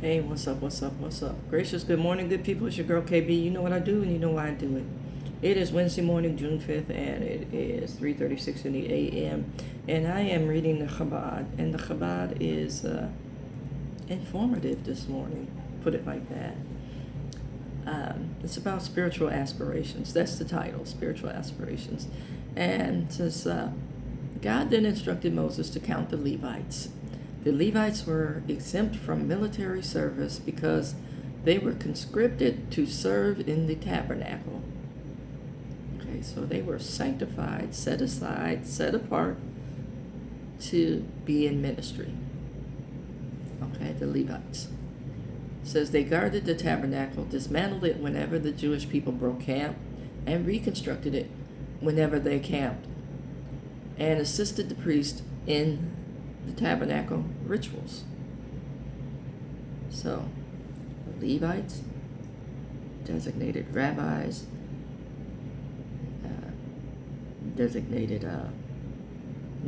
Hey, what's up, what's up, what's up? Gracious, good morning, good people. It's your girl KB. You know what I do and you know why I do it. It is Wednesday morning, June 5th, and it is 3:36 in the a.m. And I am reading the Chabad, and the Chabad is informative this morning, put it like that. It's about spiritual aspirations. That's the title, Spiritual Aspirations. And it says, God then instructed Moses to count the Levites. The Levites were exempt from military service because they were conscripted to serve in the tabernacle. Okay, so they were sanctified, set aside, set apart to be in ministry. Okay, the Levites. It says they guarded the tabernacle, dismantled it whenever the Jewish people broke camp, and reconstructed it whenever they camped, and assisted the priest in the tabernacle rituals. So, the Levites, designated rabbis, designated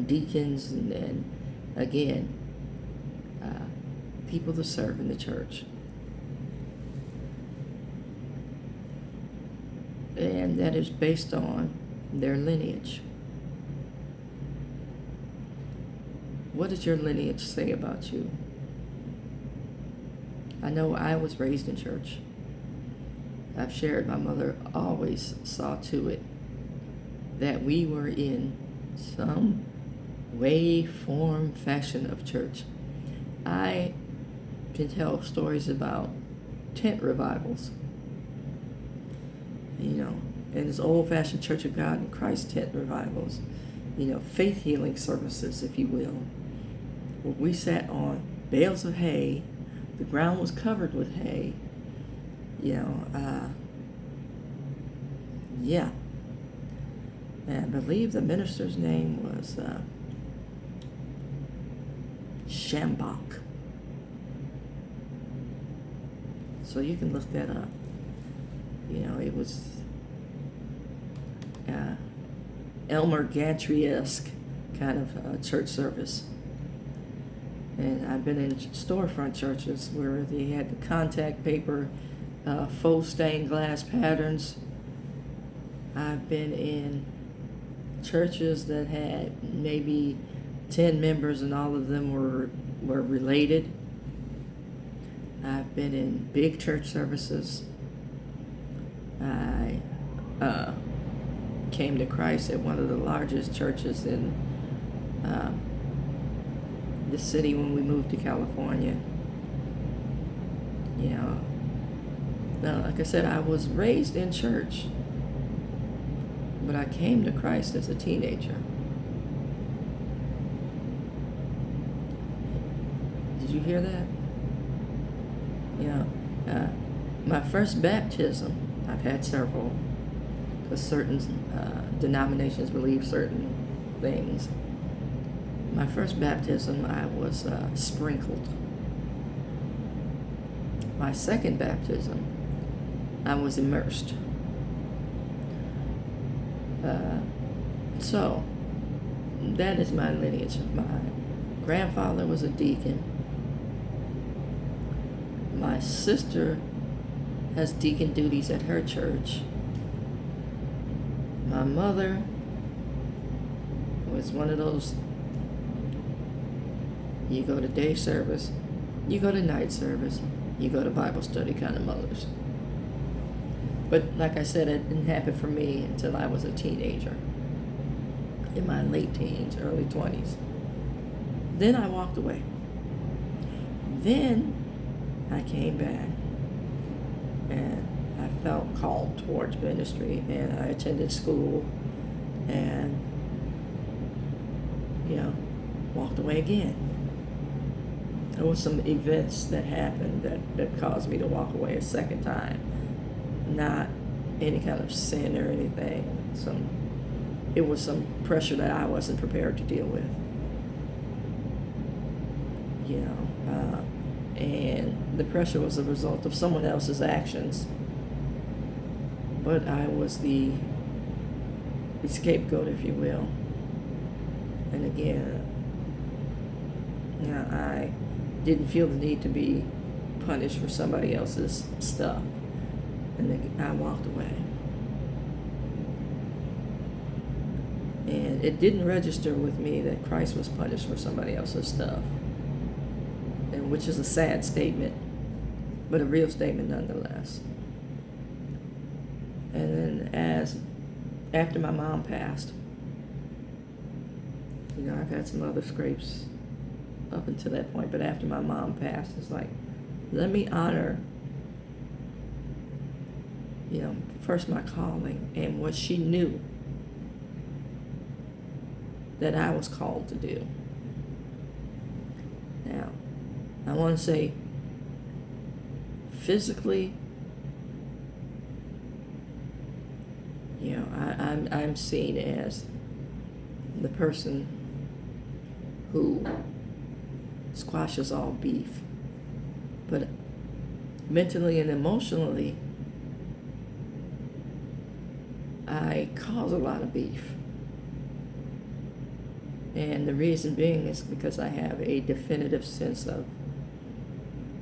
deacons, and then again, people to serve in the church. And that is based on their lineage. What does your lineage say about you? I know I was raised in church. I've shared my mother always saw to it that we were in some way, form, fashion of church. I can tell stories about tent revivals, and it's old-fashioned Church of God and Christ tent revivals, faith healing services, if you will. We sat on bales of hay. The ground was covered with hay. Yeah. And I believe the minister's name was Shambach. So you can look that up. It was Elmer Gantry-esque kind of church service. And I've been in storefront churches where they had the contact paper, faux stained glass patterns. I've been in churches that had maybe 10 members and all of them were related. I've been in big church services. I came to Christ at one of the largest churches in the city when we moved to California. Now, like I said, I was raised in church, but I came to Christ as a teenager. Did you hear that? My first baptism, I've had several, because certain denominations believe certain things. My first baptism, I was sprinkled. My second baptism, I was immersed. So, that is my lineage. My grandfather was a deacon. My sister has deacon duties at her church. My mother was one of those, you go to day service, you go to night service, you go to Bible study kind of mothers. But like I said, it didn't happen for me until I was a teenager, in my late teens, early 20s. Then I walked away. Then I came back and I felt called towards ministry, and I attended school and, walked away again. There were some events that happened that caused me to walk away a second time. Not any kind of sin or anything. It was some pressure that I wasn't prepared to deal with. And the pressure was a result of someone else's actions. But I was the scapegoat, if you will. And again, I didn't feel the need to be punished for somebody else's stuff. And then I walked away. And it didn't register with me that Christ was punished for somebody else's stuff, and which is a sad statement, but a real statement nonetheless. And then after my mom passed, I've had some other scrapes up until that point, but after my mom passed, it's like, let me honor, first my calling and what she knew that I was called to do. Now, I want to say, physically, I'm seen as the person who squashes all beef, but mentally and emotionally, I cause a lot of beef. And the reason being is because I have a definitive sense of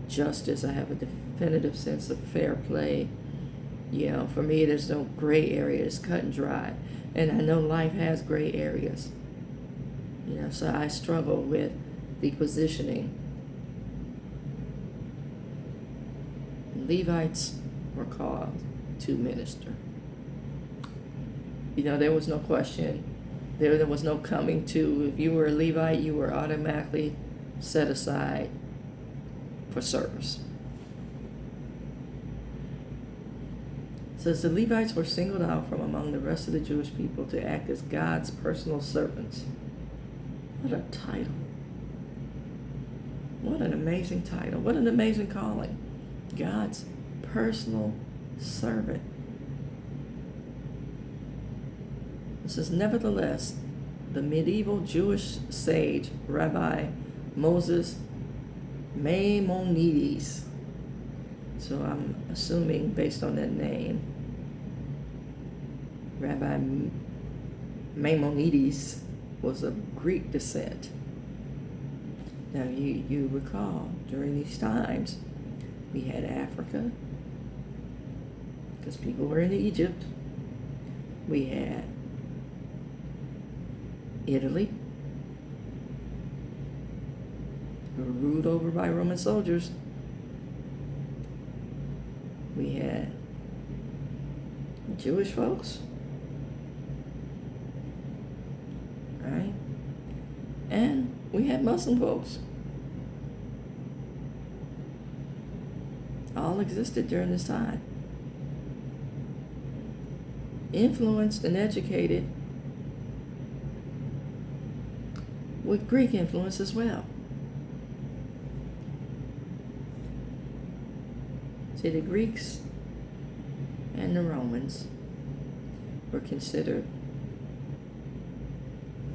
justice. I have a definitive sense of fair play. For me, there's no gray area. It's cut and dry. And I know life has gray areas. So I struggle with the positioning. Levites were called to minister. There was no question. There was no coming to. If you were a Levite, you were automatically set aside for service. It says the Levites were singled out from among the rest of the Jewish people to act as God's personal servants. What a title. What an amazing title. What an amazing calling. God's personal servant. It says, nevertheless, the medieval Jewish sage, Rabbi Moses Maimonides, so I'm assuming based on that name, Rabbi Maimonides was of Greek descent. Now you recall, during these times, we had Africa, because people were in Egypt. We had Italy, who were ruled over by Roman soldiers. We had Jewish folks, right? And we had Muslim folks. All existed during this time. Influenced and educated with Greek influence as well. See, the Greeks and the Romans were considered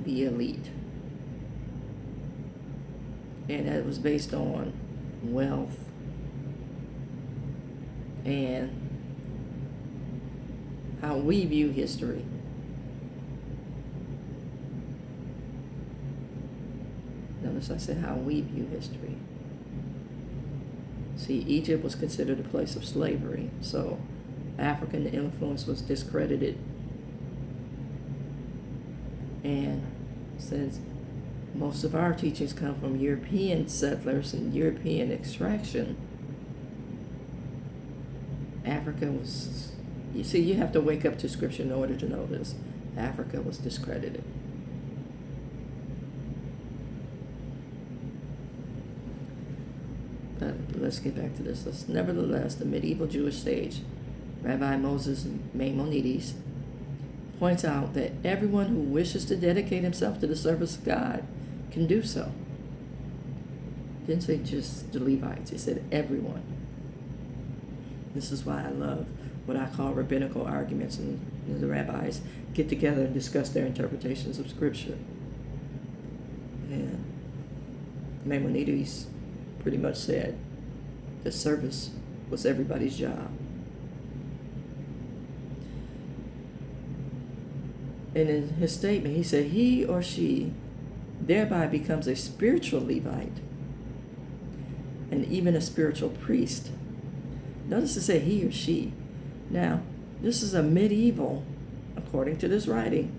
the elite. And that was based on wealth and how we view history. Notice I said how we view history. See, Egypt was considered a place of slavery, so African influence was discredited. And since most of our teachings come from European settlers and European extraction, Africa was, you see, you have to wake up to Scripture in order to know this. Africa was discredited. But let's get back to this. Nevertheless, the medieval Jewish sage, Rabbi Moses Maimonides, points out that everyone who wishes to dedicate himself to the service of God can do so. He didn't say just the Levites, he said everyone. This is why I love what I call rabbinical arguments, and the rabbis get together and discuss their interpretations of Scripture. And Maimonides pretty much said that service was everybody's job. And in his statement, he said he or she thereby becomes a spiritual Levite and even a spiritual priest. Notice it said he or she. Now, this is a medieval, according to this writing,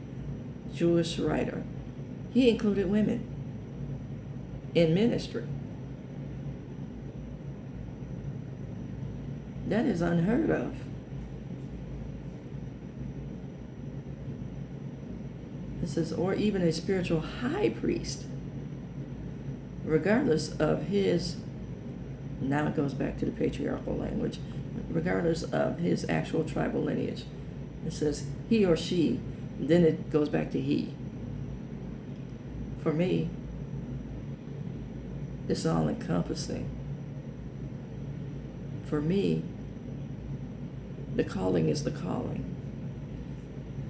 Jewish writer. He included women in ministry. That is unheard of. It says, or even a spiritual high priest, regardless of his, now it goes back to the patriarchal language, regardless of his actual tribal lineage. It says he or she, then it goes back to he. For me, it's all encompassing. For me, the calling is the calling.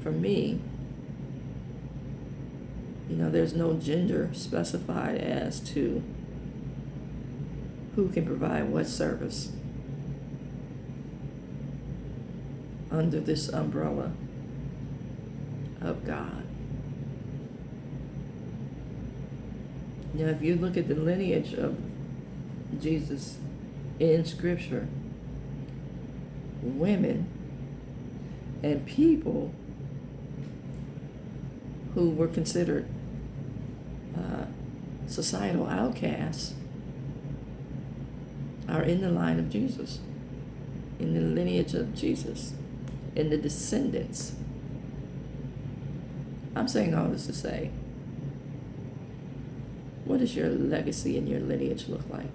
For me, there's no gender specified as to who can provide what service under this umbrella of God. If you look at the lineage of Jesus in Scripture, women and people who were considered societal outcasts are in the line of Jesus, in the lineage of Jesus, in the descendants. I'm saying all this to say, what does your legacy and your lineage look like?